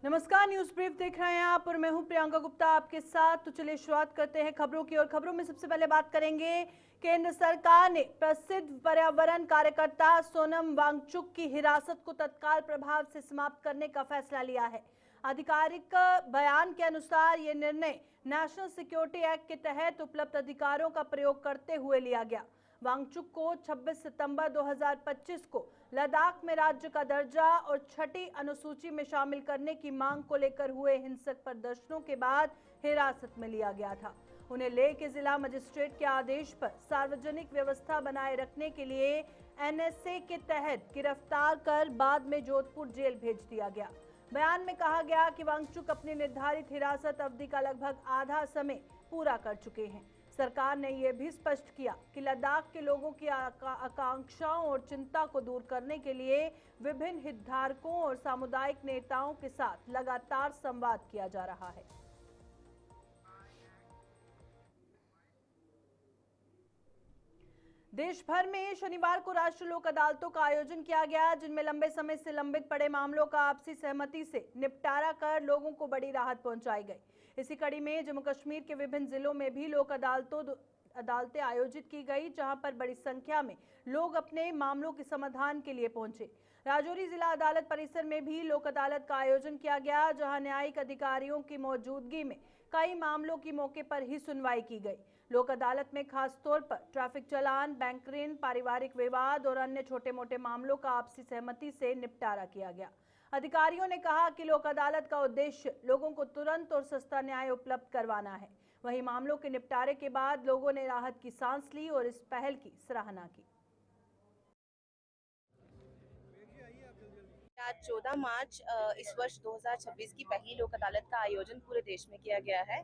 नमस्कार, news brief देख रहे हैं आप और मैं हूं प्रियंका गुप्ता आपके साथ। तो चलिए शुरुआत करते हैं खबरों की। और खबरों में सबसे पहले बात करेंगे, केंद्र सरकार ने प्रसिद्ध पर्यावरण कार्यकर्ता सोनम वांगचुक की हिरासत को तत्काल प्रभाव से समाप्त करने का फैसला लिया है। आधिकारिक बयान के अनुसार यह निर्णय नेशनल सिक्योरिटी एक्ट के तहत उपलब्ध अधिकारों का प्रयोग करते हुए लिया गया। वांगचुक को 26 सितंबर 2025 को लद्दाख में राज्य का दर्जा और छठी अनुसूची में शामिल करने की मांग को लेकर हुए हिंसक प्रदर्शनों के बाद हिरासत में लिया गया था। उन्हें लेह के जिला मजिस्ट्रेट के आदेश पर सार्वजनिक व्यवस्था बनाए रखने के लिए एनएसए के तहत गिरफ्तार कर बाद में जोधपुर जेल भेज दिया गया। बयान में कहा गया कि वांगचुक अपनी निर्धारित हिरासत अवधि का लगभग आधा समय पूरा कर चुके हैं। सरकार ने यह भी स्पष्ट किया कि लद्दाख के लोगों की आकांक्षाओं और चिंता को दूर करने के लिए विभिन्न हितधारकों और सामुदायिक नेताओं के साथ लगातार संवाद किया जा रहा है। देश भर में शनिवार को राष्ट्रीय लोक अदालतों का आयोजन किया गया, जिनमें लंबे समय से लंबित पड़े मामलों का आपसी सहमति से निपटारा कर लोगों को बड़ी राहत पहुंचाई गई। इसी कड़ी में जम्मू कश्मीर के विभिन्न जिलों में भी लोक अदालतें आयोजित की गई, जहां पर बड़ी संख्या में लोग अपने मामलों के समाधान के लिए पहुंचे। राजौरी जिला अदालत परिसर में भी लोक अदालत का आयोजन किया गया, जहां न्यायिक अधिकारियों की मौजूदगी में कई मामलों की मौके पर ही सुनवाई की गई। लोक अदालत में खास तौर पर ट्रैफिक चालान, बैंक ऋण, पारिवारिक विवाद और अन्य छोटे मोटे मामलों का आपसी सहमति से निपटारा किया गया। अधिकारियों ने कहा कि लोक अदालत का उद्देश्य लोगों को तुरंत और सस्ता न्याय उपलब्ध करवाना है। वहीं मामलों के निपटारे के बाद लोगों ने राहत की सांस ली और इस पहल की सराहना की। आज 14 मार्च इस वर्ष 2026 की पहली लोक अदालत का आयोजन पूरे देश में किया गया है।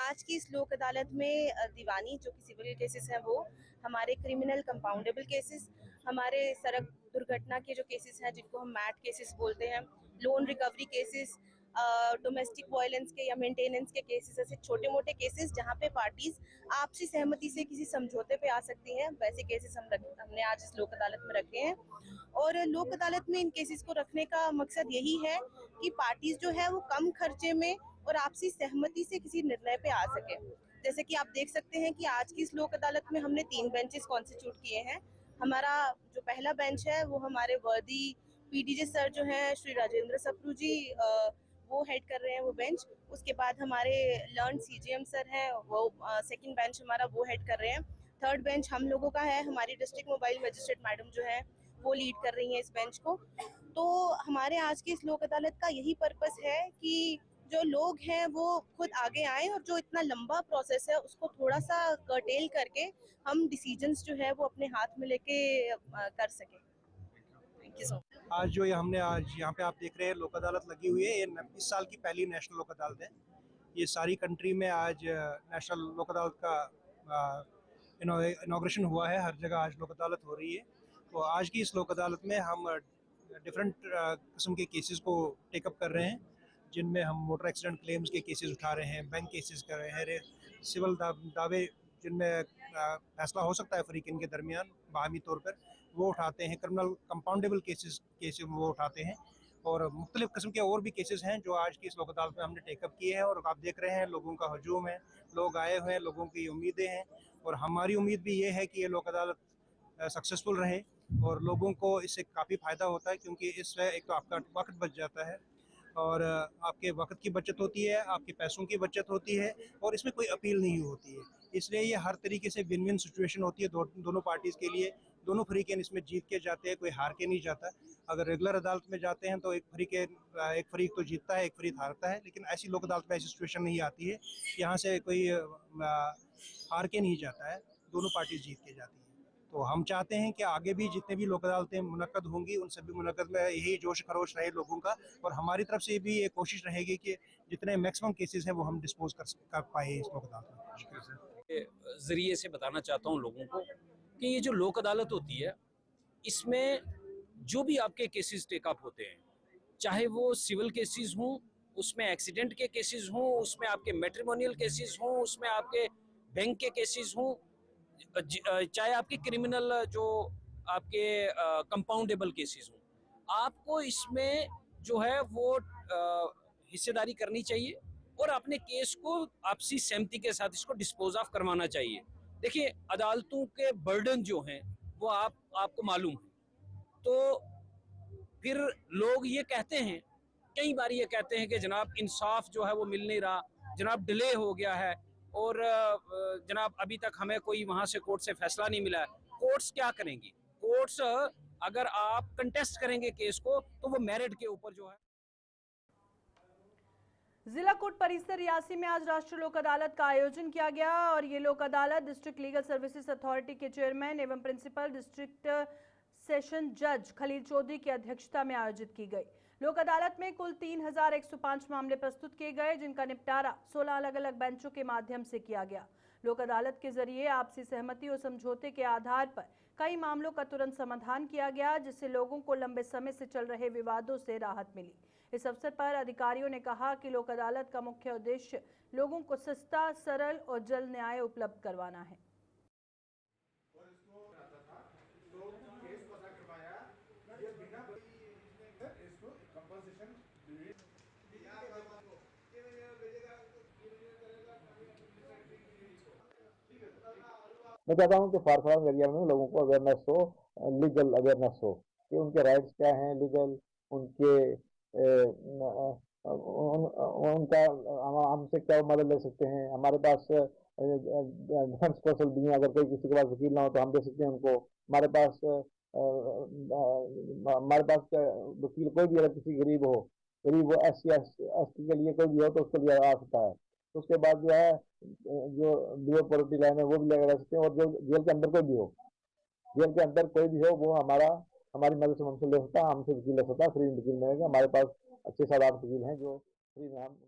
आज की इस लोक अदालत में दीवानी जो कि सिविल केसेस हैं वो, हमारे क्रिमिनल कंपाउंडेबल केसेस, हमारे सड़क दुर्घटना के जो केसेस हैं जिनको हम मैट केसेस बोलते हैं, loan recovery cases, domestic violence के या मेंटेनेंस के केसेस, ऐसे छोटे मोटे केसेस जहाँ पे पार्टीज आपसी सहमति से किसी समझौते पे आ सकती हैं, वैसे केसेस हमने आज इस लोक अदालत में रखे हैं। और लोक अदालत में इन केसेस को रखने का मकसद यही है कि पार्टीज जो है वो कम खर्चे में और आपसी सहमति से किसी निर्णय पे आ सके। जैसे कि आप देख सकते हैं कि आज की इस लोक अदालत में हमने 3 बेंचेस कॉन्स्टिट्यूट किए हैं। हमारा जो पहला बेंच है वो हमारे वर्दी पीडीजे सर जो हैं श्री राजेंद्र सप्रू जी, वो हेड कर रहे हैं वो बेंच। उसके बाद हमारे लर्न सीजीएम सर हैं, वो सेकंड बेंच हमारा वो हेड कर रहे हैं। थर्ड बेंच हम लोगों का है, हमारी डिस्ट्रिक्ट मोबाइल मजिस्ट्रेट मैडम जो है वो लीड कर रही हैं इस बेंच को। तो हमारे आज की इस लोक अदालत का यही पर्पस है कि जो लोग हैं वो खुद आगे आए और जो इतना लंबा प्रोसेस है उसको थोड़ा सा कर्टेल करके हम डिसीजंस जो है वो अपने हाथ में लेके कर सके। Thank you so much. आज जो ये हमने आज यहाँ पे आप देख रहे हैं लोक अदालत लगी हुई है, ये इस साल की पहली नेशनल लोक अदालत है। ये सारी कंट्री में आज नेशनल लोक अदालत का इनॉग्रेशन हुआ है, हर जगह आज लोक अदालत हो रही है। तो आज की इस लोक अदालत में हम डिफरेंट किस्म के केसेस को टेकअप कर रहे हैं, जिनमें हम मोटर एक्सीडेंट क्लेम्स के केसेस उठा रहे हैं, बैंक केसेस कर रहे हैं, सिविल दावे जिनमें फैसला हो सकता है फरीकैन के दरमियान बाहमी तौर पर, वो उठाते हैं। क्रिमिनल कंपाउंडेबल केसेस वो उठाते हैं, और मुख्तलिफ किस्म के और भी केसेस हैं जो आज की इस लोक अदालत में हमने टेकअप किए हैं। और आप देख रहे हैं लोगों का हजूम है, लोग आए हुए हैं, लोगों की उम्मीदें हैं, और हमारी उम्मीद भी ये है कि ये लोक अदालत सक्सेसफुल रहे और लोगों को इससे काफ़ी फ़ायदा होता है, क्योंकि इससे एक तो आपका वक्त बच जाता है और आपके वक्त की बचत होती है, आपके पैसों की बचत होती है, और इसमें कोई अपील नहीं होती है। इसलिए ये हर तरीके से विन विन सिचुएशन होती है दोनों पार्टीज़ के लिए। दोनों फरीकें इसमें जीत के जाते हैं, कोई हार के नहीं जाता। अगर रेगुलर अदालत में जाते हैं तो एक फरीक तो जीतता है, एक फरीक हारता है, लेकिन ऐसी लोक अदालत में ऐसी सिचुएशन नहीं आती है। यहाँ से कोई हार के नहीं जाता है, दोनों पार्टीज जीत के जाती हैं। तो हम चाहते हैं कि आगे भी जितने भी लोक अदालतें मुनक्कद होंगी, उन सभी मुनक्कद में यही जोश खरोश रहे लोगों का, और हमारी तरफ से भी ये कोशिश रहेगी कि जितने मैक्सिमम केसेस हैं वो हम डिस्पोज कर पाए इस लोक अदालत में। जरिए से बताना चाहता हूँ लोगों को कि ये जो लोक अदालत होती है, इसमें जो भी आपके केसेस टेकअप होते हैं, चाहे वो सिविल केसेस हों, उसमें एक्सीडेंट के केसेस हों, उसमें आपके मैट्रिमोनियल केसेस हों, उसमें आपके बैंक के केसेस हों, चाहे आपके क्रिमिनल जो आपके कंपाउंडेबल केसेस हों, आपको इसमें जो है वो हिस्सेदारी करनी चाहिए और अपने केस को आपसी सहमति के साथ इसको डिस्पोज ऑफ करवाना चाहिए। देखिए, अदालतों के बर्डन जो हैं वो आपको मालूम है, तो फिर लोग ये कहते हैं, कई बार ये कहते हैं कि जनाब इंसाफ जो है वो मिल नहीं रहा, जनाब डिले हो गया है, और जनाब अभी तक हमें कोई वहां से कोर्ट से फैसला नहीं मिला है। कोर्ट्स क्या करेंगी? कोर्ट्स अगर आप कंटेस्ट करेंगे केस को तो वो मेरिट के ऊपर जो है। जिला कोर्ट परिसर रियासी में आज राष्ट्रीय लोक अदालत का आयोजन किया गया और ये लोक अदालत डिस्ट्रिक्ट लीगल सर्विसेज अथॉरिटी के चेयरमैन एवं प्रिंसिपल डिस्ट्रिक्ट सेशन जज खलील चौधरी की अध्यक्षता में आयोजित की गई। लोक अदालत में कुल 3105 मामले प्रस्तुत किए गए, जिनका निपटारा 16 अलग अलग बेंचों के माध्यम से किया गया। लोक अदालत के जरिए आपसी सहमति और समझौते के आधार पर कई मामलों का तुरंत समाधान किया गया, जिससे लोगों को लंबे समय से चल रहे विवादों से राहत मिली। इस अवसर पर अधिकारियों ने कहा कि लोक अदालत का मुख्य उद्देश्य लोगों को सस्ता, सरल और जल्द न्याय उपलब्ध करवाना है। मैं चाहता हूँ कि फार फ्लंग एरिया में लोगों को अवेयरनेस हो, लीगल अवेयरनेस हो कि उनके राइट्स क्या हैं, लीगल उनके उनका हमसे क्या मदद ले सकते हैं। हमारे पास डिफेंस कौशल भी है, अगर कोई किसी के पास वकील ना हो तो हम दे सकते हैं उनको। हमारे पास वकील कोई भी, अगर किसी गरीब वो SC के लिए कोई भी हो तो उसको भी आ सकता है। तो उसके बाद जो है जो बिलो पॉवर्टी लाइन है वो भी लगा सकते हैं, और जो जेल के अंदर कोई भी हो, जेल के अंदर कोई भी हो वो हमारी मदद से हमसे ले सकता है, हमसे वकील ले सकता है, फ्री वकील मिलेगा। हमारे पास 6-7-8 वकील हैं जो फ्री में हम।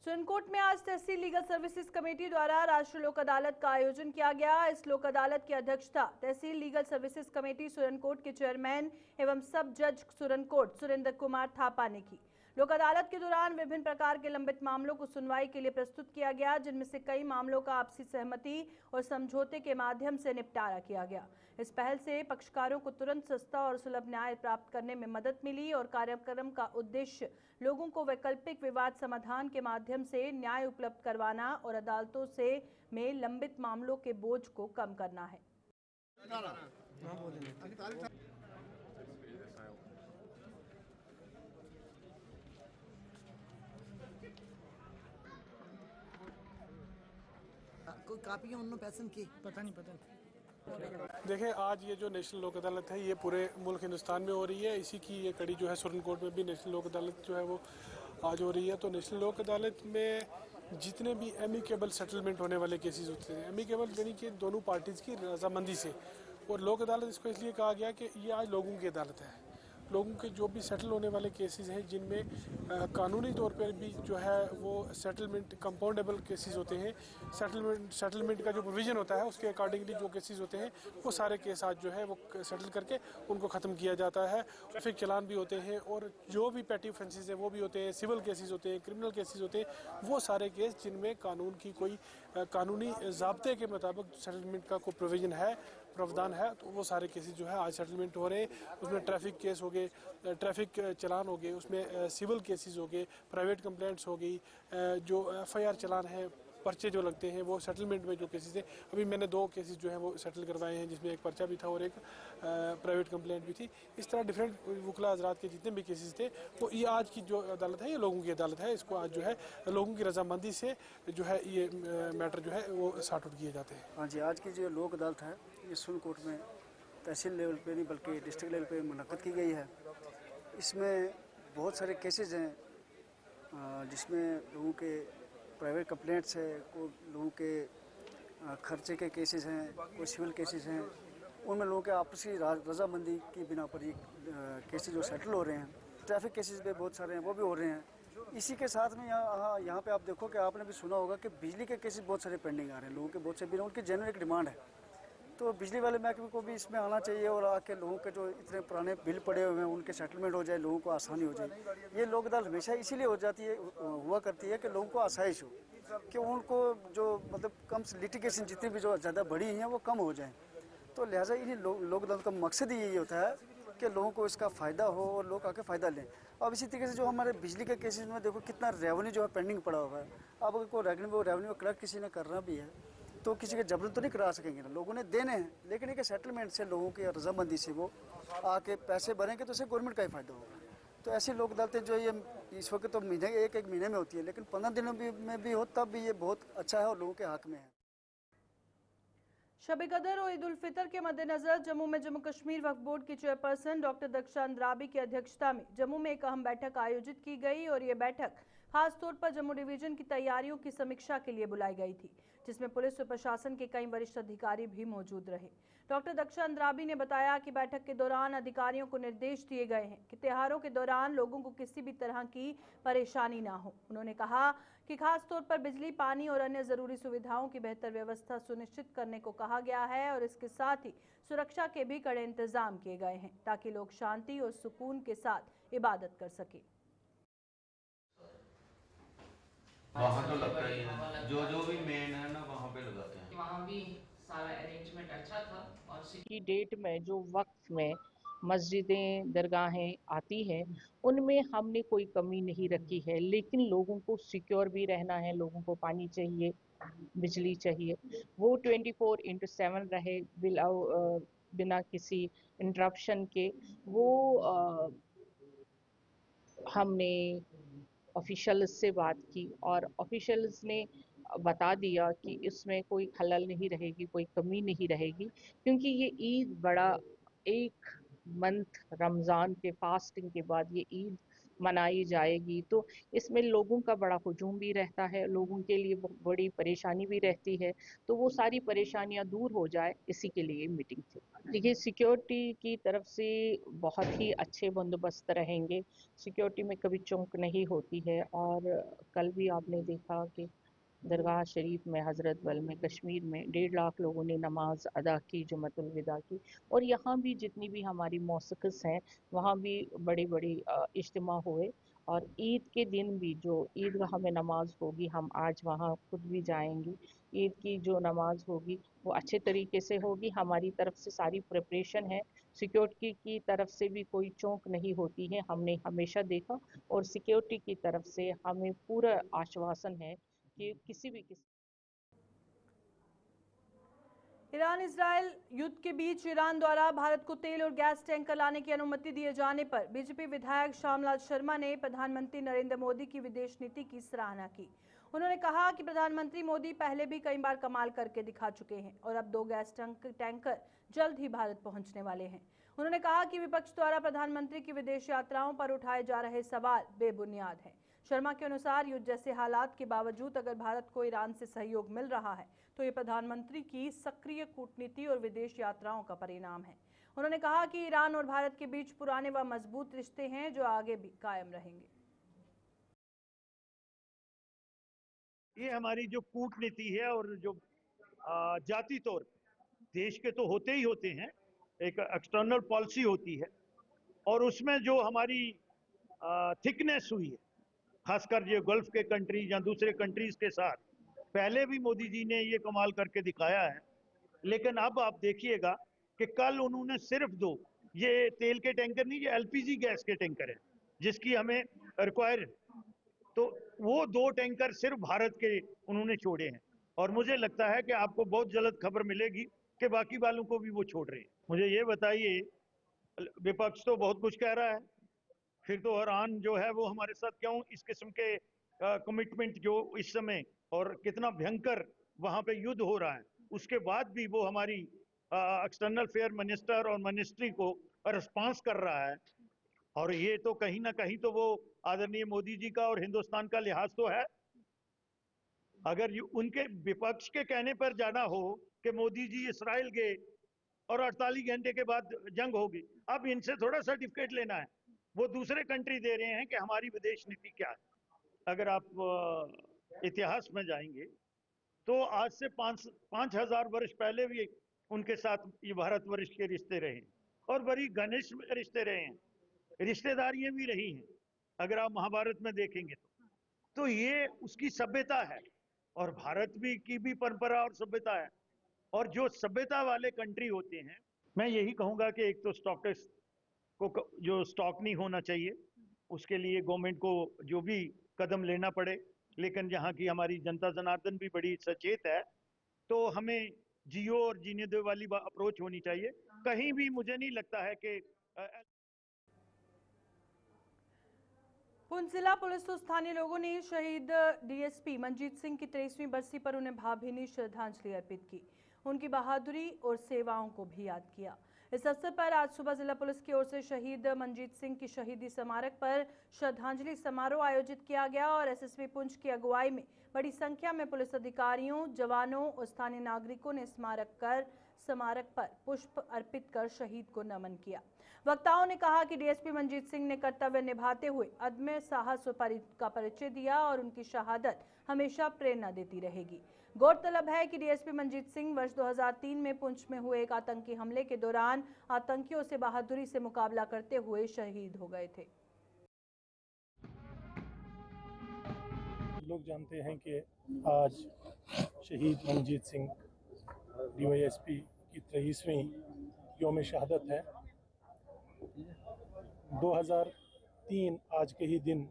सुरनकोट में आज तहसील लीगल सर्विसेज कमेटी द्वारा राष्ट्रीय लोक अदालत का आयोजन किया गया। इस लोक अदालत की अध्यक्षता तहसील लीगल सर्विसेज कमेटी सुरनकोट के चेयरमैन एवं सब जज सुरनकोट सुरेंद्र कुमार थापा ने की। लोक अदालत के दौरान विभिन्न प्रकार के लंबित मामलों को सुनवाई के लिए प्रस्तुत किया गया, जिनमें से कई मामलों का आपसी सहमति और समझौते के माध्यम से निपटारा किया गया। इस पहल से पक्षकारों को तुरंत सस्ता और सुलभ न्याय प्राप्त करने में मदद मिली और कार्यक्रम का उद्देश्य लोगों को वैकल्पिक विवाद समाधान के माध्यम से न्याय उपलब्ध करवाना और अदालतों से में लंबित मामलों के बोझ को कम करना है। कोई कापी है उन्होंने पैसन की पता नहीं। देखिए, आज ये जो नेशनल लोक अदालत है ये पूरे मुल्क हिंदुस्तान में हो रही है। इसी की ये कड़ी जो है सुरनकोट में भी नेशनल लोक अदालत जो है वो आज हो रही है। तो नेशनल लोक अदालत में जितने भी एमिकेबल सेटलमेंट होने वाले केसेस होते हैं, एमिकेबल यानी कि दोनों पार्टीज़ की रजामंदी से, और लोक अदालत इसको इसलिए कहा गया कि ये आज लोगों की अदालत है। लोगों के जो भी सेटल होने वाले केसेस हैं जिनमें कानूनी तौर पर भी जो है वो सेटलमेंट कंपाउंडेबल केसेस होते हैं, सेटलमेंट का जो प्रोविज़न होता है उसके अकॉर्डिंगली जो केसेस होते हैं वो सारे केस आज जो है वो सेटल करके उनको ख़त्म किया जाता है। ट्रैफिक चालान भी होते हैं और जो भी पेटी ऑफेंसेस हैं वो भी होते हैं, सिविल केसेस होते हैं, क्रिमिनल केसेस होते हैं, वो सारे केस जिनमें कानून की कोई कानूनी ज़ाब्ते के मुताबिक सेटलमेंट का कोई प्रोविज़न है, प्रावधान है, तो वो सारे केसेस जो है आज सेटलमेंट हो रहे हैं। उसमें ट्रैफिक केस हो गए, ट्रैफिक चलान हो गए, उसमें सिविल केसेस हो गए, प्राइवेट कंप्लेंट्स हो गई, जो FIR चलान है, पर्चे जो लगते हैं वो सेटलमेंट में जो केसेस हैं। अभी मैंने 2 केसेस जो हैं वो सेटल करवाए हैं, जिसमें एक पर्चा भी था और एक प्राइवेट कंप्लेंट भी थी। इस तरह डिफरेंट वकला हज़रात के जितने भी केसेस थे वो ये आज की जो अदालत है ये लोगों की अदालत है। इसको आज जो है लोगों की रजामंदी से जो है ये मैटर जो है वो सॉर्ट आउट किए जाते हैं। हाँ जी, आज की जो लोक अदालत है ये सुरनकोट में तहसील लेवल पे नहीं बल्कि डिस्ट्रिक्ट लेवल पे मुनक्कद की गई है। इसमें बहुत सारे केसेस हैं जिसमें लोगों के प्राइवेट कंप्लेंट्स है, कोई लोगों के खर्चे के केसेस हैं, कोई सिविल केसेस हैं। उनमें लोगों के आपसी रजामंदी की बिना पर ये केसेस जो सेटल हो रहे हैं। ट्रैफिक केसेस भी बहुत सारे हैं वो भी हो रहे हैं। इसी के साथ में यहाँ पे आप देखो कि आपने भी सुना होगा कि बिजली के केसेस बहुत सारे पेंडिंग आ रहे हैं। लोगों के बहुत से बिल, उनकी जेन्युइन एक डिमांड है, तो बिजली वाले महकमे को भी इसमें आना चाहिए और आके लोगों के जो इतने पुराने बिल पड़े हुए हैं उनके सेटलमेंट हो जाए, लोगों को आसानी हो जाए। ये लोक अदालत हमेशा इसीलिए हो जाती है, हुआ करती है कि लोगों को आसाइश हो, कि उनको जो मतलब कम लिटिगेशन जितनी भी जो ज़्यादा बड़ी हैं वो कम हो जाए। तो लिहाजा इन्हीं लोक अदालत का मकसद ही यही होता है कि लोगों को इसका फ़ायदा हो और लोग आके फ़ायदा लें। अब इसी तरीके से जो हमारे बिजली के केसेस में देखो कितना रेवेन्यू जो है पेंडिंग पड़ा हुआ है। अब अगर कोई रेवेन्यू कलेक्ट किसी ने करना भी है तो किसी के जबरन तो नहीं करा सकेंगे ना, लोगों ने देने हैं, लेकिन एक सेटलमेंट से लोगों की रजामंदी से वो आके पैसे भरेंगे तो उससे गवर्नमेंट का ही फ़ायदा होगा। तो ऐसी लोक अदालतें जो ये इस वक्त तो महीने एक महीने में होती है, लेकिन 15 दिनों में भी हो तब भी ये बहुत अच्छा है और लोगों के हक में है। शब कदर और ईद उल फितर के मद्देनजर जम्मू में जम्मू कश्मीर वक्फ बोर्ड की चेयरपर्सन डॉक्टर दक्षा अंद्राबी की अध्यक्षता में जम्मू में एक अहम बैठक आयोजित की गई और ये बैठक खासतौर पर जम्मू डिवीजन की तैयारियों की समीक्षा के लिए बुलाई गई थी, जिसमें पुलिस और प्रशासन के कई वरिष्ठ अधिकारी भी मौजूद रहे। डॉक्टर दक्षा अंद्राबी ने बताया कि बैठक के दौरान अधिकारियों को निर्देश दिए गए हैं कि त्योहारों के दौरान लोगों को किसी भी तरह की परेशानी ना हो। उन्होंने कहा कि खास तौर पर बिजली, पानी और अन्य जरूरी सुविधाओं की बेहतर व्यवस्था सुनिश्चित करने को कहा गया है और इसके साथ ही सुरक्षा के भी कड़े इंतजाम किए गए हैं ताकि लोग शांति और सुकून के साथ इबादत कर सके। वहाँ तो लगता ही है, जो भी मेन है ना वहाँ पे लगाते हैं। वहाँ भी सारा अरेंजमेंट अच्छा था और की डेट में जो वक्त में मस्जिदें, दरगाहें आती हैं उनमें हमने कोई कमी नहीं रखी है, लेकिन लोगों को सिक्योर भी रहना है, लोगों को पानी चाहिए, बिजली चाहिए, वो 24/7 रहे बिना किसी इंटरप्शन के। वो हमने ऑफिशियल्स से बात की और ऑफिशियल्स ने बता दिया कि इसमें कोई खलल नहीं रहेगी, कोई कमी नहीं रहेगी, क्योंकि ये ईद बड़ा एक मंथ रमज़ान के फास्टिंग के बाद ये ईद मनाई जाएगी, तो इसमें लोगों का बड़ा हुजूम भी रहता है, लोगों के लिए बड़ी परेशानी भी रहती है, तो वो सारी परेशानियां दूर हो जाए, इसी के लिए मीटिंग थी। देखिए, सिक्योरिटी की तरफ से बहुत ही अच्छे बंदोबस्त रहेंगे, सिक्योरिटी में कभी चूक नहीं होती है। और कल भी आपने देखा कि दरगाह शरीफ में हज़रत बल में कश्मीर में 1.5 लाख लोगों ने नमाज अदा की, जुम्मतुल विदा की, और यहाँ भी जितनी भी हमारी मौसिक़स हैं वहाँ भी बड़ी बड़ी इज्तिमा हुए। और ईद के दिन भी जो ईदगाह में नमाज होगी, हम आज वहाँ खुद भी जाएंगे, ईद की जो नमाज होगी वो अच्छे तरीके से होगी, हमारी तरफ से सारी प्रिपरेशन है, सिक्योरिटी की तरफ से भी कोई चौंक नहीं होती है, हमने हमेशा देखा, और सिक्योरिटी की तरफ से हमें पूरा आश्वासन है कि किसी भी ईरान इजराइल युद्ध के बीच ईरान द्वारा भारत को तेल और गैस टैंकर लाने की अनुमति दिए जाने पर बीजेपी विधायक श्यामलाल शर्मा ने प्रधानमंत्री नरेंद्र मोदी की विदेश नीति की सराहना की। उन्होंने कहा कि प्रधानमंत्री मोदी पहले भी कई बार कमाल करके दिखा चुके हैं और अब 2 गैस टैंकर जल्द ही भारत पहुंचने वाले हैं। उन्होंने कहा कि विपक्ष द्वारा प्रधानमंत्री की विदेश यात्राओं पर उठाए जा रहे सवाल बेबुनियाद हैं। शर्मा के अनुसार युद्ध जैसे हालात के बावजूद अगर भारत को ईरान से सहयोग मिल रहा है तो ये प्रधानमंत्री की सक्रिय कूटनीति और विदेश यात्राओं का परिणाम है। उन्होंने कहा कि ईरान और भारत के बीच पुराने व मजबूत रिश्ते हैं जो आगे भी कायम रहेंगे। ये हमारी जो कूटनीति है और जो जाती तौर देश के तो होते ही होते हैं, एक एक्सटर्नल पॉलिसी होती है और उसमें जो हमारी थिकनेस हुई है, खासकर जो गल्फ के कंट्रीज या दूसरे कंट्रीज के साथ, पहले भी मोदी जी ने ये कमाल करके दिखाया है। लेकिन अब आप देखिएगा कि कल उन्होंने सिर्फ 2, ये तेल के टैंकर नहीं, ये एलपीजी गैस के टैंकर है जिसकी हमें रिक्वायर, तो वो 2 टैंकर सिर्फ भारत के उन्होंने छोड़े हैं और मुझे लगता है कि आपको बहुत जल्द खबर मिलेगी कि बाकी वालों को भी वो छोड़ रहे हैं। मुझे ये बताइए, विपक्ष तो बहुत कुछ कह रहा है, फिर तो ईरान जो है वो हमारे साथ क्यों इस किस्म के कमिटमेंट जो इस समय और कितना भयंकर वहाँ पे युद्ध हो रहा है, उसके बाद भी वो हमारी एक्सटर्नल अफेयर मिनिस्टर और मिनिस्ट्री को रिस्पांस कर रहा है। और ये तो कहीं ना कहीं तो वो आदरणीय मोदी जी का और हिंदुस्तान का लिहाज तो है। अगर उनके विपक्ष के कहने पर जाना हो कि मोदी जी इसराइल गए और 48 घंटे के बाद जंग होगी, अब इनसे थोड़ा सर्टिफिकेट लेना है, वो दूसरे कंट्री दे रहे हैं कि हमारी विदेश नीति क्या है। अगर आप इतिहास में जाएंगे तो आज से 5,000 वर्ष पहले भी उनके साथ ये भारतवर्ष के रिश्ते रहे और बड़ी घनिष्ठ रिश्ते रहे हैं, रिश्तेदारियां भी रही हैं। अगर आप महाभारत में देखेंगे तो ये उसकी सभ्यता है और भारत भी की भी परंपरा और सभ्यता है। और जो सभ्यता वाले कंट्री होते हैं, मैं यही कहूंगा कि एक तो स्टॉकिस्ट को जो स्टॉक नहीं होना चाहिए, उसके लिए गवर्नमेंट को जो भी कदम लेना पड़े। लेकिन यहाँ की हमारी जनता जनार्दन भी बड़ी सचेत है, तो हमें जियो और जीने दो वाली अप्रोच होनी चाहिए। कहीं भी मुझे नहीं लगता है कि पुंछ जिला पुलिस तो स्थानीय लोगों ने शहीद डीएसपी मंजीत सिंह की 23वीं बरसी पर उन्हें भावभीनी श्रद्धांजलि अर्पित की। उनकी बहादुरी और सेवाओं को भी याद किया। इस अवसर पर आज सुबह जिला पुलिस की ओर से शहीद मंजीत सिंह की शहीदी स्मारक पर श्रद्धांजलि समारोह आयोजित किया गया और एसएसपी पुंछ की अगुवाई में बड़ी संख्या में पुलिस अधिकारियों, जवानों और स्थानीय नागरिकों ने स्मारक पर पुष्प अर्पित कर शहीद को नमन किया। वक्ताओं ने कहा कि डीएसपी मंजीत सिंह ने कर्तव्य निभाते हुए अदम्य साहस का परिचय दिया और उनकी शहादत हमेशा प्रेरणा देती रहेगी। गौरतलब है कि डीएसपी मंजीत सिंह वर्ष 2003 में पुंछ में हुए एक आतंकी हमले के दौरान आतंकियों से बहादुरी से मुकाबला करते हुए शहीद हो गए थे। लोग जानते हैं कि आज शहीद मंजीत सिंह डीवाईएसपी की 23वीं यौम शहादत है। 2003 आज के ही दिन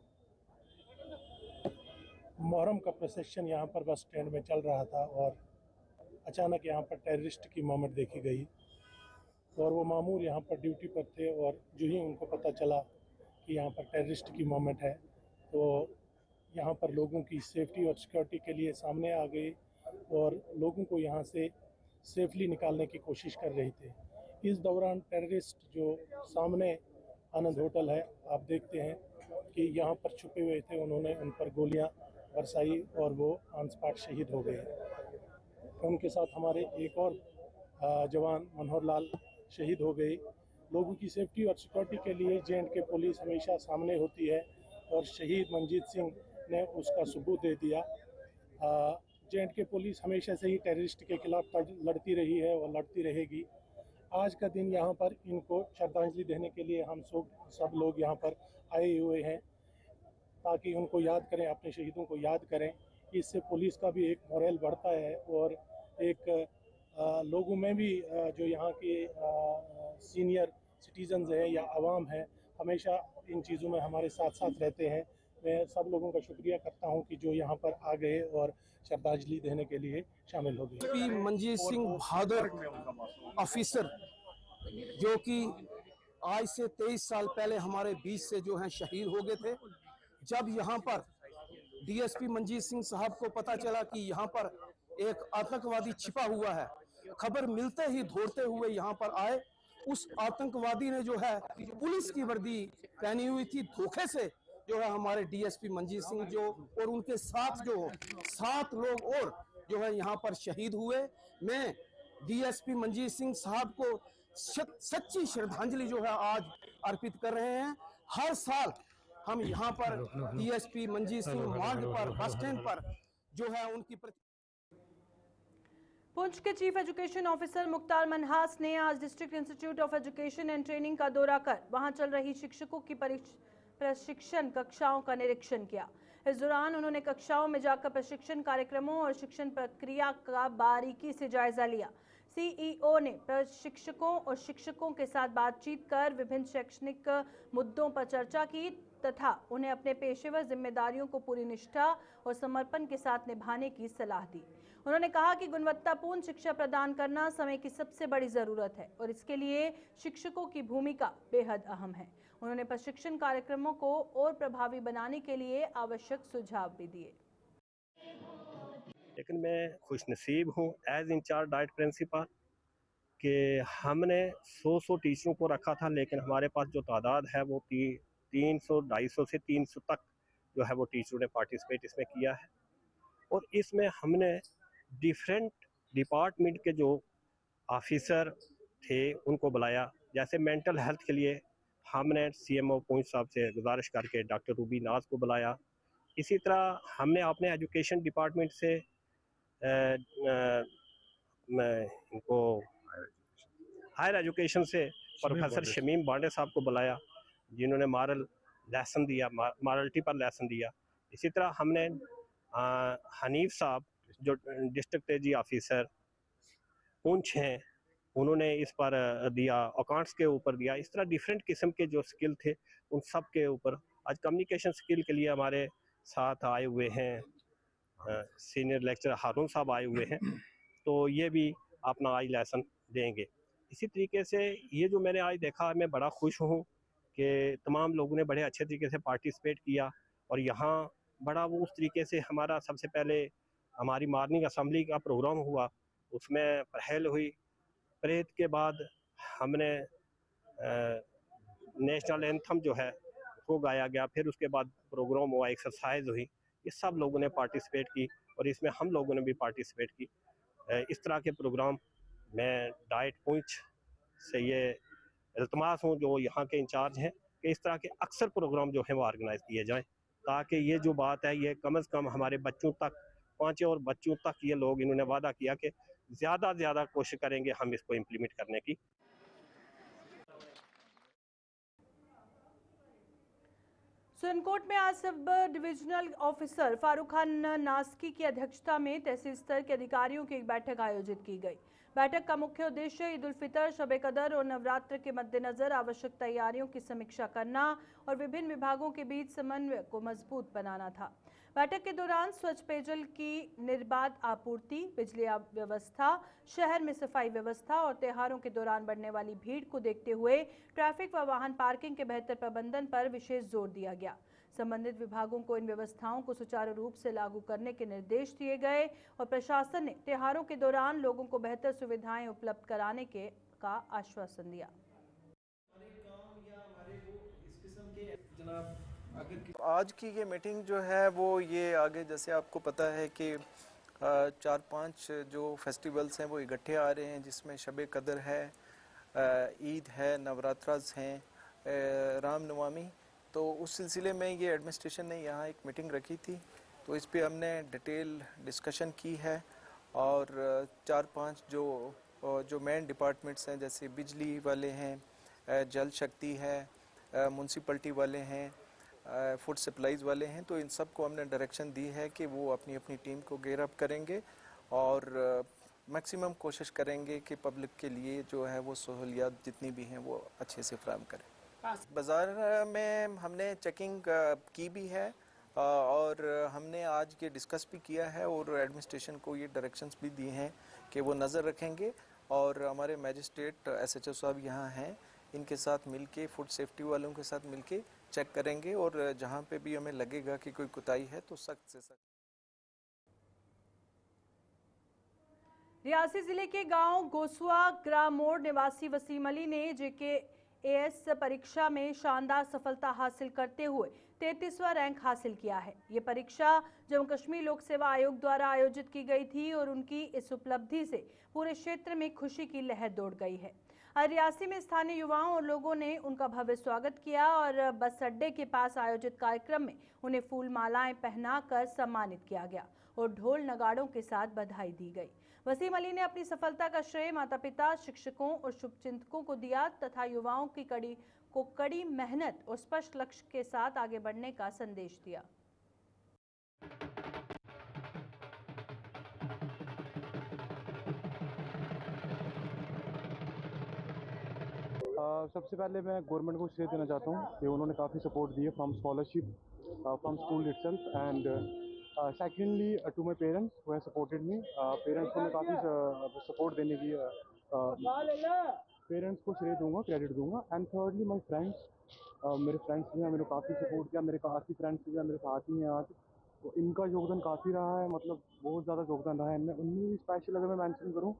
मुहर्रम का प्रोसेशन यहाँ पर बस स्टैंड में चल रहा था और अचानक यहाँ पर टेररिस्ट की मूवमेंट देखी गई और वो मामूर यहाँ पर ड्यूटी पर थे और जो ही उनको पता चला कि यहाँ पर टेररिस्ट की मूवमेंट है तो यहाँ पर लोगों की सेफ्टी और सिक्योरिटी के लिए सामने आ गए और लोगों को यहाँ से सेफली निकालने की कोशिश कर रहे थे। इस दौरान टेररिस्ट जो सामने आनंद होटल है, आप देखते हैं कि यहाँ पर छुपे हुए थे, उन्होंने उन पर गोलियाँ बरसाई और वो ऑन स्पॉट शहीद हो गए। उनके साथ हमारे एक और जवान मनोहर लाल शहीद हो गए। लोगों की सेफ्टी और सिक्योरिटी के लिए J&K पुलिस हमेशा सामने होती है और शहीद मंजीत सिंह ने उसका सबूत दे दिया। J&K पुलिस हमेशा से ही टेररिस्ट के खिलाफ लड़ती रही है और लड़ती रहेगी। आज का दिन यहाँ पर इनको श्रद्धांजलि देने के लिए हम सब लोग यहाँ पर आए हुए हैं ताकि उनको याद करें, अपने शहीदों को याद करें। इससे पुलिस का भी एक मोरल बढ़ता है और एक लोगों में भी जो यहाँ के सीनियर सिटीजन्स हैं या आवाम है हमेशा इन चीज़ों में हमारे साथ साथ रहते हैं। मैं सब लोगों का शुक्रिया करता हूँ कि जो यहाँ पर आ गए और श्रद्धांजलि देने के लिए शामिल हो गए। मंजीत सिंह बहादुर ऑफिसर जो कि आज से 23 साल पहले हमारे बीच से जो हैं शहीद हो गए थे। जब यहाँ पर डीएसपी मंजीत सिंह साहब को पता चला कि यहाँ पर एक आतंकवादी छिपा हुआ है, खबर मिलते ही दौड़ते हुए यहाँ पर आए। उस आतंकवादी ने जो है पुलिस की वर्दी पहनी हुई थी, धोखे से जो है हमारे डीएसपी मंजीत सिंह जो और उनके साथ जो 7 लोग और जो है यहाँ पर शहीद हुए। मैं डीएसपी मंजीत सिंह साहब को सच्ची श्रद्धांजलि जो है आज अर्पित कर रहे हैं। हर साल हम यहाँ पर डीएसपी मंजीत सिंह मार्ग पर बस स्टैंड पर जो है उनकी पुंछ के chief education officer Mukhtar Manhas ने आज district institute of education and training का दौरा कर वहां चल रही शिक्षकों की प्रशिक्षण कक्षाओं का निरीक्षण किया। इस दौरान उन्होंने कक्षाओं में जाकर प्रशिक्षण कार्यक्रमों और शिक्षण प्रक्रिया का बारीकी से जायजा लिया। सीईओ ने प्रशिक्षकों और शिक्षकों के साथ बातचीत कर विभिन्न शैक्षणिक मुद्दों पर चर्चा की तथा उन्हें अपने पेशेवर जिम्मेदारियों को पूरी निष्ठा और समर्पण के साथ निभाने की सलाह दी। उन्होंने कहा कि गुणवत्तापूर्ण शिक्षा प्रदान करना समय की सबसे बड़ी जरूरत है और इसके लिए शिक्षकों की भूमिका बेहद अहम है। उन्होंने प्रशिक्षण कार्यक्रमों को और प्रभावी बनाने के लिए आवश्यक सुझाव भी दिए। लेकिन मैं खुशनसीब हूँ एज इंचार्ज डाइट प्रिंसिपल कि हमने 100 टीचरों को रखा था, लेकिन हमारे पास जो तादाद है वो 250 से 300 तक जो है वो टीचरों ने पार्टिसिपेट इसमें किया है। और इसमें हमने डिफरेंट डिपार्टमेंट के जो ऑफिसर थे उनको बुलाया। जैसे मेंटल हेल्थ के लिए हमने सीएमओ पुंछ साहब से गुजारिश करके डॉक्टर रूबी नाज को बुलाया। इसी तरह हमने अपने एजुकेशन डिपार्टमेंट से इनको हायर एजुकेशन से प्रोफेसर शमीम बांडे साहब को बुलाया जिन्होंने मॉरलिटी पर लेसन दिया। इसी तरह हमने हनीफ साहब जो डिस्ट्रिक्ट एजी ऑफिसर पुंछ हैं उन्होंने इस पर दिया, अकाउंट्स के ऊपर दिया। इस तरह डिफरेंट किस्म के जो स्किल थे उन सब के ऊपर आज कम्युनिकेशन स्किल के लिए हमारे साथ आए हुए हैं सीनियर लेक्चरर हारून साहब आए हुए हैं, तो ये भी अपना आज लेसन देंगे। इसी तरीके से ये जो मैंने आज देखा, मैं बड़ा खुश हूँ कि तमाम लोगों ने बड़े अच्छे तरीके से पार्टिसिपेट किया और यहाँ बड़ा वो उस तरीके से हमारा सबसे पहले हमारी मॉर्निंग असेंबली का प्रोग्राम हुआ, उसमें पहल हुई, परेड के बाद हमने नेशनल एंथम जो है वो गाया गया, फिर उसके बाद प्रोग्राम हुआ, एक्सरसाइज हुई, ये सब लोगों ने पार्टिसिपेट की और इसमें हम लोगों ने भी पार्टिसिपेट की। इस तरह के प्रोग्राम मैं डाइट पूंछ से ये इल्तमास हूँ जो यहाँ के इंचार्ज हैं कि इस तरह के अक्सर प्रोग्राम जो हैं वो ऑर्गेनाइज किए जाएं, ताकि ये जो बात है ये कम से कम हमारे बच्चों तक पहुँचे और बच्चों तक ये लोग इन्होंने वादा किया कि ज़्यादा से ज़्यादा कोशिश करेंगे हम इसको इम्प्लीमेंट करने की। सुरनकोट में आज sub divisional officer Farooq Khan नास्की की अध्यक्षता में तहसील स्तर के अधिकारियों की एक बैठक आयोजित की गई। बैठक का मुख्य उद्देश्य ईद उल फितर, शब-ए कदर और नवरात्र के मद्देनजर आवश्यक तैयारियों की समीक्षा करना और विभिन्न विभागों के बीच समन्वय को मजबूत बनाना था। बैठक के दौरान स्वच्छ पेयजल की निर्बाध आपूर्ति, बिजली व्यवस्था, शहर में सफाई व्यवस्था और त्योहारों के दौरान बढ़ने वाली भीड़ को देखते हुए ट्रैफिक व वाहन पार्किंग के बेहतर प्रबंधन पर विशेष जोर दिया गया। संबंधित विभागों को इन व्यवस्थाओं को सुचारू रूप से लागू करने के निर्देश दिए गए और प्रशासन ने त्योहारों के दौरान लोगों को बेहतर सुविधाएं उपलब्ध कराने का आश्वासन दिया। आज की ये मीटिंग जो है वो ये आगे, जैसे आपको पता है कि 4-5 जो फेस्टिवल्स हैं वो इकट्ठे आ रहे हैं, जिसमें शब कदर है, ईद है, नवरात्राज हैं, रामनवमी। तो उस सिलसिले में ये एडमिनिस्ट्रेशन ने यहाँ एक मीटिंग रखी थी, तो इस पे हमने डिटेल डिस्कशन की है और 4-5 जो मेन डिपार्टमेंट्स हैं, जैसे बिजली वाले हैं, जल शक्ति है, म्यूनसिपलिटी वाले हैं, फूड सप्लाईज वाले हैं, तो इन सब को हमने डायरेक्शन दी है कि वो अपनी अपनी टीम को गेयर अप करेंगे और मैक्सिमम कोशिश करेंगे कि पब्लिक के लिए जो है वो सहूलियात जितनी भी हैं वो अच्छे से फराहम करें। बाज़ार में हमने चेकिंग की भी है और हमने आज ये डिस्कस भी किया है और एडमिनिस्ट्रेशन को ये डायरेक्शंस भी दिए हैं कि वो नज़र रखेंगे और हमारे मैजिस्ट्रेट SHO साहब यहाँ हैं, इनके साथ मिलके फूड सेफ्टी वालों के साथ मिलके चेक करेंगे और जहाँ पे भी हमें लगेगा कि कोई कोताही है तो सख्त से सख्त। रियासी जिले के गांव गोसुआ ग्राम मोड़ निवासी वसीम अली ने JKAS परीक्षा में शानदार सफलता हासिल करते हुए 33वां रैंक हासिल किया है। ये परीक्षा जम्मू कश्मीर लोक सेवा आयोग द्वारा आयोजित की गई थी और उनकी इस उपलब्धि से पूरे क्षेत्र में खुशी की लहर दौड़ गई है। रियासी में स्थानीय युवाओं और लोगों ने उनका भव्य स्वागत किया और बस अड्डे के पास आयोजित कार्यक्रम में उन्हें फूल मालाएं पहनाकर सम्मानित किया गया और ढोल नगाड़ों के साथ बधाई दी गई। वसीम अली ने अपनी सफलता का श्रेय माता पिता, शिक्षकों और शुभचिंतकों को दिया तथा युवाओं की कड़ी मेहनत और स्पष्ट लक्ष्य के साथ आगे बढ़ने का संदेश दिया। सबसे पहले मैं गवर्नमेंट को श्रेय देना चाहता हूँ कि उन्होंने काफ़ी सपोर्ट दी है from scholarship from school itself and secondly to my parents who have supported me. Parents को मैं काफ़ी सपोर्ट देने की पेरेंट्स को श्रेय दूंगा, क्रेडिट दूंगा। एंड थर्डली माय फ्रेंड्स, मेरे फ्रेंड्स ने मेरे काफ़ी सपोर्ट किया, मेरे काफ़ी फ्रेंड्स जो है मेरे साथ ही हैं आज, तो इनका योगदान काफ़ी रहा है, मतलब बहुत ज़्यादा योगदान रहा है इनमें। उनमें भी स्पेशल अगर मैं मेंशन करूँ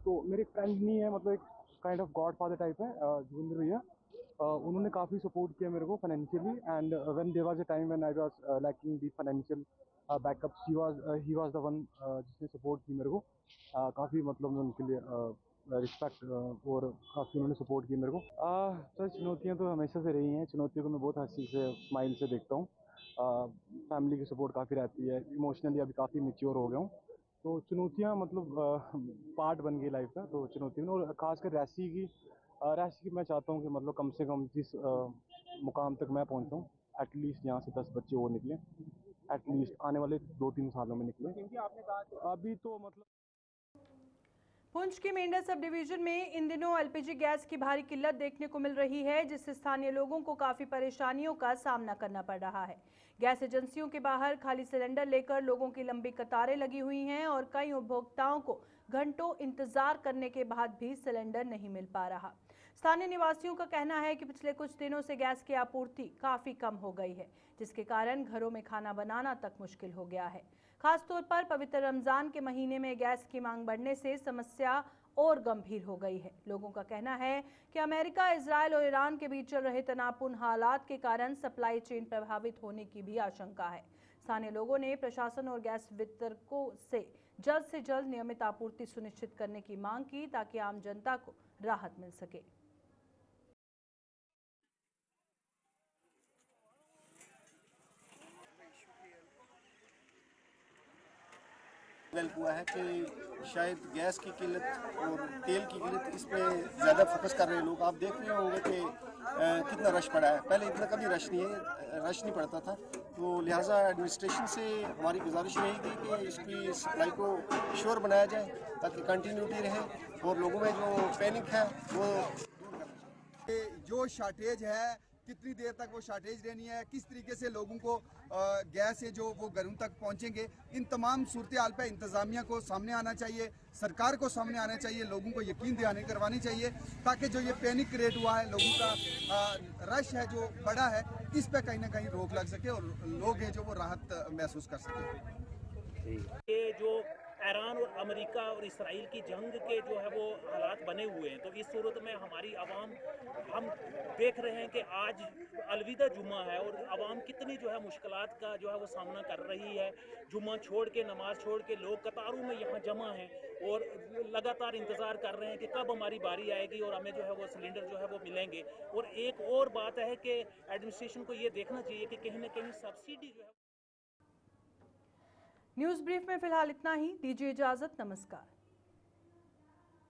तो मेरे फ्रेंड नहीं है, मतलब एक kind of godfather type है जोगिंदर भैया। उन्होंने काफ़ी सपोर्ट किया मेरे को financially and when there was a time when I was lacking the financial backup he was the one जिसने सपोर्ट की मेरे को। काफ़ी मतलब मैं उनके लिए रिस्पेक्ट और काफ़ी उन्होंने सपोर्ट की मेरे को। सर चुनौतियाँ तो हमेशा से रही हैं, चुनौतियों को मैं बहुत हंसी से स्माइल से देखता हूँ। फैमिली की सपोर्ट काफ़ी रहती है, इमोशनली अभी काफ़ी मैच्योर हो गया हूँ, तो चुनौतियाँ मतलब पार्ट बन गई लाइफ का। तो चुनौतियों और ख़ासकर रैसी की मैं चाहता हूँ कि मतलब कम से कम जिस मुकाम तक मैं पहुँचा हूँ एटलीस्ट यहाँ से 10 बच्चे और निकले, एटलीस्ट आने वाले 2-3 सालों में निकले। अभी तो मतलब पुंछ की मेंढा सब डिवीजन में इन दिनों एलपीजी गैस की भारी किल्लत देखने को मिल रही है, जिससे स्थानीय लोगों को काफी परेशानियों का सामना करना पड़ रहा है। गैस एजेंसियों के बाहर खाली सिलेंडर लेकर लोगों की लंबी कतारें लगी हुई हैं और कई उपभोक्ताओं को घंटों इंतजार करने के बाद भी सिलेंडर नहीं मिल पा रहा। स्थानीय निवासियों का कहना है कि पिछले कुछ दिनों से गैस की आपूर्ति काफी कम हो गई है, जिसके कारण घरों में खाना बनाना तक मुश्किल हो गया है। खासतौर पर पवित्र रमजान के महीने में गैस की मांग बढ़ने से समस्या और गंभीर हो गई है। लोगों का कहना है कि अमेरिका, इजरायल और ईरान के बीच चल रहे तनावपूर्ण हालात के कारण सप्लाई चेन प्रभावित होने की भी आशंका है। स्थानीय लोगों ने प्रशासन और गैस वितरकों से जल्द नियमित आपूर्ति सुनिश्चित करने की मांग की, ताकि आम जनता को राहत मिल सके। हुआ है कि शायद गैस की किल्लत और तेल की किल्लत इस पे ज़्यादा फोकस कर रहे हैं लोग। आप देख रहे होंगे कि कितना रश पड़ा है। पहले इतना कभी रश नहीं पड़ता था, तो लिहाजा एडमिनिस्ट्रेशन से हमारी गुजारिश रहेगी कि इसकी सप्लाई को श्योर बनाया जाए ताकि कंटिन्यूटी रहे और लोगों में जो पैनिक है वो दूर करना चाहिए। जो शार्टेज है कितनी देर तक वो शार्टेज रहनी है, किस तरीके से लोगों को गैस है जो वो घरों तक पहुंचेंगे, इन तमाम सूरत हाल पे इंतज़ामिया को सामने आना चाहिए, सरकार को सामने आना चाहिए, लोगों को यकीन दिलाने करवानी चाहिए, ताकि जो ये पैनिक क्रिएट हुआ है, लोगों का रश है जो बड़ा है, इस पे कहीं ना कहीं रोक लग सके और लोग हैं जो वो राहत महसूस कर सके। ये जो ईरान और अमेरिका और इसराइल की जंग के जो है वो हालात बने हुए हैं, तो इस सूरत में हमारी आवाम, हम देख रहे हैं कि आज अलविदा जुम्मा है और आवाम कितनी जो है मुश्किलात का जो है वो सामना कर रही है। जुम्मा छोड़ के, नमाज छोड़ के लोग कतारों में यहाँ जमा हैं और लगातार इंतज़ार कर रहे हैं कि कब हमारी बारी आएगी और हमें जो है वो सिलेंडर जो है वो मिलेंगे। और एक और बात है कि एडमिनिस्ट्रेशन को ये देखना चाहिए कि कहीं ना कहीं सब्सिडी जो है। न्यूज़ ब्रीफ में फिलहाल इतना ही। दीजिए इजाजत। नमस्कार।